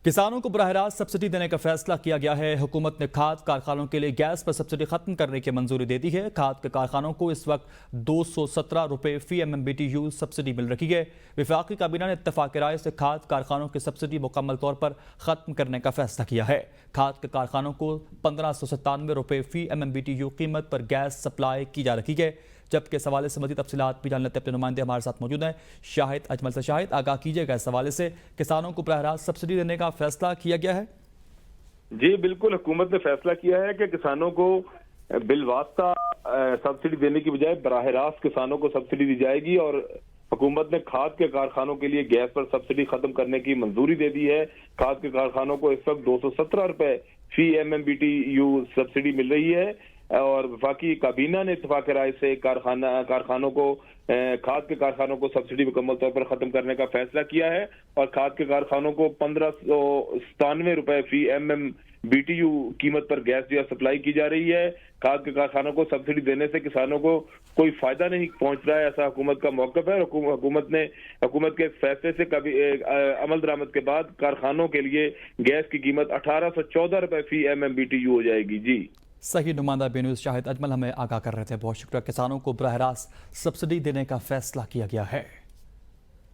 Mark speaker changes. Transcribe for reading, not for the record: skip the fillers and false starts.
Speaker 1: کسانوں کو براہ راست سبسڈی دینے کا فیصلہ کیا گیا ہے۔ حکومت نے کھاد کارخانوں کے لیے گیس پر سبسڈی ختم کرنے کی منظوری دے دی ہے۔ کھاد کے کارخانوں کو اس وقت 217 روپے فی MMBTU سبسڈی مل رہی ہے۔ وفاقی کابینہ نے اتفاق رائے سے کھاد کارخانوں کی سبسڈی مکمل طور پر ختم کرنے کا فیصلہ کیا ہے۔ کھاد کے کارخانوں کو 1597 روپے فی MMBTU قیمت پر گیس سپلائی کی جا رہی ہے، جبکہ اس حوالے سے مزید تفصیلات بھی جان لیتے اپنے نمائندے ہمارے ساتھ موجود ہیں شاہد اجمل سے۔ شاہد، آگاہ کیجیے گا اس حوالے سے، کسانوں کو براہ راست سبسڈی دینے کا فیصلہ کیا گیا ہے؟
Speaker 2: جی بالکل، حکومت نے فیصلہ کیا ہے کہ کسانوں کو بالواسطہ سبسڈی دینے کی بجائے براہ راست کسانوں کو سبسڈی دی جائے گی، اور حکومت نے کھاد کے کارخانوں کے لیے گیس پر سبسڈی ختم کرنے کی منظوری دے دی ہے۔ کھاد کے کارخانوں کو اس وقت 217 روپے فی MMBTU سبسڈی مل رہی ہے، اور وفاقی کابینہ نے اتفاق رائے سے کارخانوں کو کھاد کے کارخانوں کو سبسڈی مکمل طور پر ختم کرنے کا فیصلہ کیا ہے، اور کھاد کے کارخانوں کو 1597 روپے فی MMBTU قیمت پر گیس جو ہے سپلائی کی جا رہی ہے۔ کھاد کے کارخانوں کو سبسڈی دینے سے کسانوں کو کوئی فائدہ نہیں پہنچ رہا ہے، ایسا حکومت کا موقف ہے۔ حکومت کے فیصلے سے عمل درآمد کے بعد کارخانوں کے لیے گیس کی قیمت 1814 روپے فی MMBTU ہو جائے گی۔ جی
Speaker 1: صحیح، نمائندہ بی نیوز شاہد اجمل ہمیں آگاہ کر رہے تھے، بہت شکریہ۔ کسانوں کو براہ راست سبسڈی دینے کا فیصلہ کیا گیا ہے۔